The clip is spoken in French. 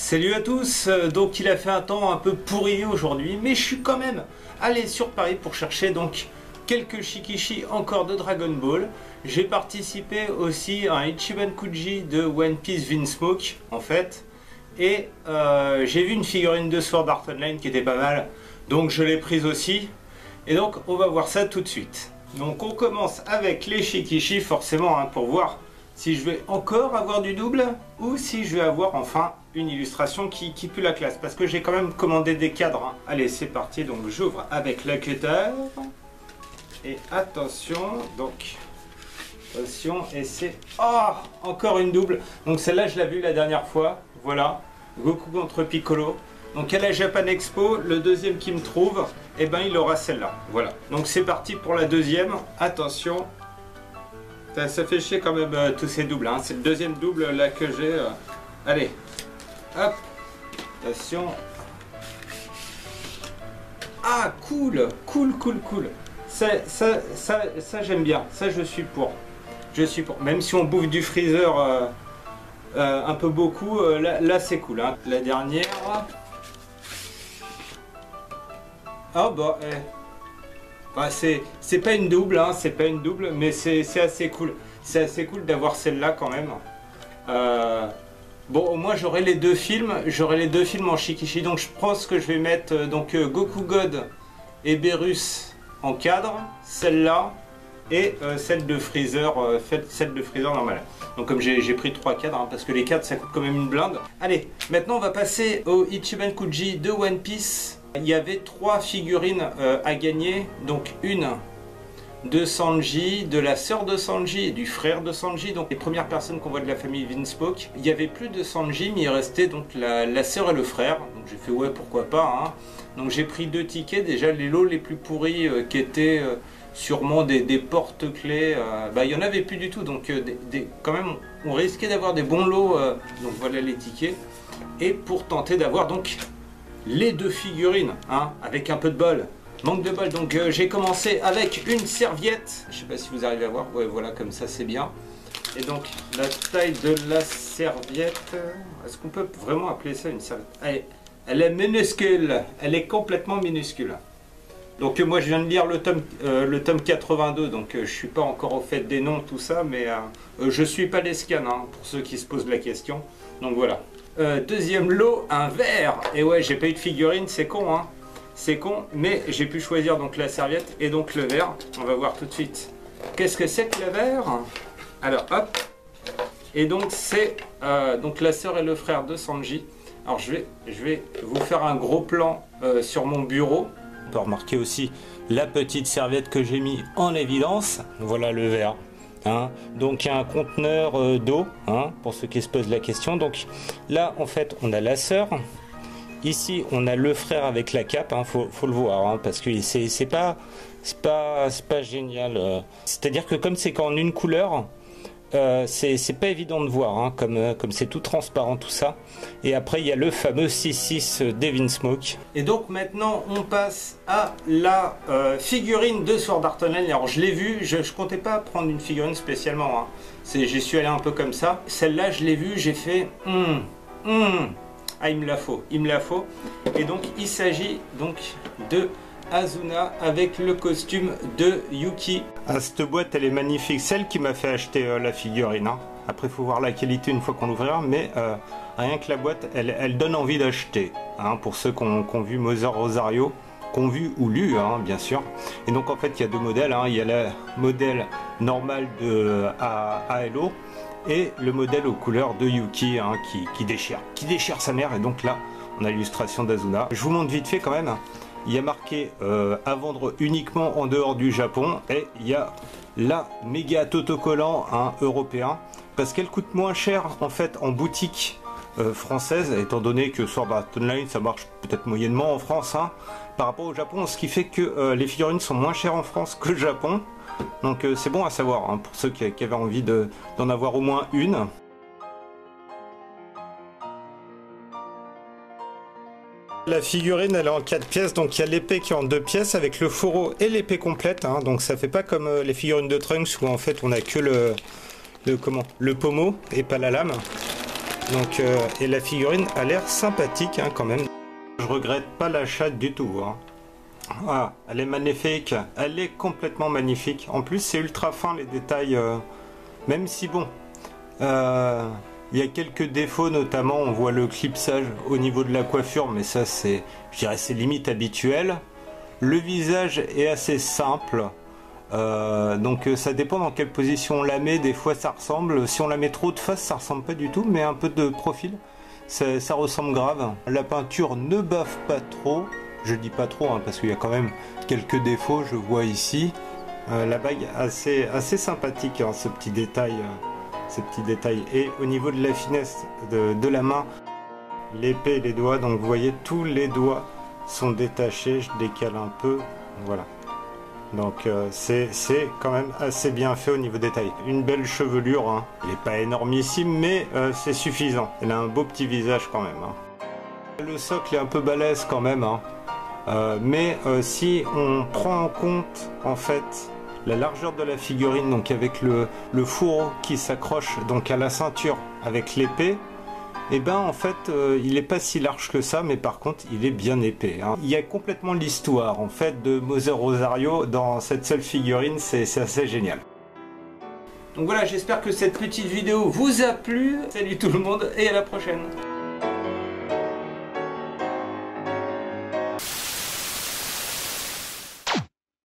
Salut à tous, donc il a fait un temps un peu pourri aujourd'hui, mais je suis quand même allé sur Paris pour chercher donc quelques shikishi encore de Dragon Ball. J'ai participé aussi à un Ichiban Kuji de One Piece Vinsmoke en fait, et j'ai vu une figurine de Sword Art Online qui était pas mal, donc je l'ai prise aussi, et donc on va voir ça tout de suite. Donc on commence avec les shikishi forcément hein, pour voir si je vais encore avoir du double ou si je vais avoir enfin une illustration qui pue la classe, parce que j'ai quand même commandé des cadres hein. Allez c'est parti, donc j'ouvre avec la cutter et attention, donc attention, et c'est encore une double. Donc celle-là je l'ai vue la dernière fois, voilà, Goku contre Piccolo. Donc à la Japan Expo, le deuxième qui me trouve, et ben il aura celle-là, voilà. Donc c'est parti pour la deuxième, attention. Ça fait chier quand même tous ces doubles, hein. C'est le deuxième double là que j'ai. Allez, hop, attention. Ah, cool. Ça j'aime bien, ça je suis pour. Même si on bouffe du freezer un peu beaucoup, là c'est cool. Hein. La dernière. Ah bah, bah c'est pas une double, hein, c'est pas une double, mais c'est assez cool. C'est assez cool d'avoir celle-là quand même. Bon, au moins j'aurai les deux films, en shikishi. Donc je pense que je vais mettre donc Goku God et Beerus en cadre, celle-là et celle de Freezer, normale. Donc comme j'ai pris 3 cadres, hein, parce que les cadres ça coûte quand même une blinde. Allez, maintenant on va passer au Ichiban Kuji de One Piece. Il y avait 3 figurines à gagner, donc une de Sanji, de la sœur de Sanji et du frère de Sanji, donc les premières personnes qu'on voit de la famille Vinsmoke. Il y avait plus de Sanji, mais il restait donc la sœur et le frère, donc j'ai fait ouais pourquoi pas, hein. Donc j'ai pris 2 tickets, déjà les lots les plus pourris qui étaient sûrement des porte-clés, bah il n'y en avait plus du tout, donc quand même on risquait d'avoir des bons lots, donc voilà les tickets, et pour tenter d'avoir donc les 2 figurines, hein, avec un peu de bol, manque de bol, donc j'ai commencé avec une serviette, je sais pas si vous arrivez à voir, ouais voilà comme ça c'est bien, et donc la taille de la serviette, est-ce qu'on peut vraiment appeler ça une serviette? Elle est minuscule, elle est complètement minuscule. Donc moi je viens de lire le tome 82, donc je suis pas encore au fait des noms, tout ça, mais je suis pas les scans, hein, pour ceux qui se posent la question, donc voilà. Deuxième lot, un verre, et ouais j'ai pas eu de figurine, c'est con hein, c'est con, mais j'ai pu choisir donc la serviette et donc le verre. On va voir tout de suite qu'est-ce que c'est que le verre. Alors hop, et donc c'est donc la sœur et le frère de Sanji. Alors je vais vous faire un gros plan sur mon bureau. On peut remarquer aussi la petite serviette que j'ai mis en évidence, voilà le verre. Hein, donc il y a un conteneur d'eau, hein, pour ceux qui se posent la question. Donc là en fait on a la sœur, ici on a le frère avec la cape, hein, faut le voir, hein, parce que c'est pas génial. C'est à dire que comme c'est qu'en une couleur, c'est pas évident de voir, hein, comme c'est tout transparent tout ça. Et après il y a le fameux 6-6 des Vinsmoke. Et donc maintenant on passe à la figurine de Sword Art Online. Alors je l'ai vu, je comptais pas prendre une figurine spécialement, hein. J'y suis allé un peu comme ça. Celle-là je l'ai vue, j'ai fait ah il me la faut. Et donc il s'agit donc de Asuna avec le costume de Yuki. Ah, cette boîte elle est magnifique, celle qui m'a fait acheter la figurine, hein. Après il faut voir la qualité une fois qu'on l'ouvrira, mais rien que la boîte elle donne envie d'acheter, hein, pour ceux qui ont vu Mother Rosario, qu'on vu ou lu, hein, bien sûr. Et donc en fait il y a 2 modèles, hein. Il y a le modèle normal de ALO et le modèle aux couleurs de Yuki, hein, qui déchire sa mère. Et donc là on a l'illustration d'Asuna. Je vous montre vite fait quand même. Il y a marqué à vendre uniquement en dehors du Japon, et il y a la méga autocollant, hein, européen, parce qu'elle coûte moins cher en fait en boutique française, étant donné que Sword Art Online ça marche peut-être moyennement en France, hein, par rapport au Japon, ce qui fait que les figurines sont moins chères en France que le Japon. Donc c'est bon à savoir, hein, pour ceux qui avaient envie d'en avoir au moins une. La figurine elle est en 4 pièces, donc il y a l'épée qui est en 2 pièces avec le fourreau et l'épée complète, hein, donc ça fait pas comme les figurines de Trunks où en fait on a que le pommeau et pas la lame. Et donc Donc, et la figurine a l'air sympathique hein, quand même. Je regrette pas l'achat du tout. Hein. Ah, elle est magnifique, elle est complètement magnifique. En plus, c'est ultra fin les détails, même si bon, il y a quelques défauts, notamment on voit le clipsage au niveau de la coiffure, mais ça c'est, je dirais, c'est limite habituel. Le visage est assez simple, donc ça dépend dans quelle position on la met. Des fois ça ressemble, si on la met trop de face, ça ressemble pas du tout, mais un peu de profil, ça ressemble grave. La peinture ne baffe pas trop. Je dis pas trop hein, parce qu'il y a quand même quelques défauts, je vois ici. La bague assez sympathique, hein, ce petit détail. Et au niveau de la finesse de la main, l'épée et les doigts, donc vous voyez tous les doigts sont détachés, je décale un peu, voilà. Donc c'est quand même assez bien fait au niveau détail. Une belle chevelure, hein. Elle n'est pas énormissime mais c'est suffisant. Elle a un beau petit visage quand même. Hein. Le socle est un peu balèze quand même. Hein. Mais si on prend en compte en fait la largeur de la figurine, donc avec le fourreau qui s'accroche donc à la ceinture avec l'épée, et ben en fait il n'est pas si large que ça, mais par contre il est bien épais. Hein. Il y a complètement l'histoire en fait de Mother Rosario dans cette seule figurine, c'est assez génial. Donc voilà, j'espère que cette petite vidéo vous a plu. Salut tout le monde et à la prochaine.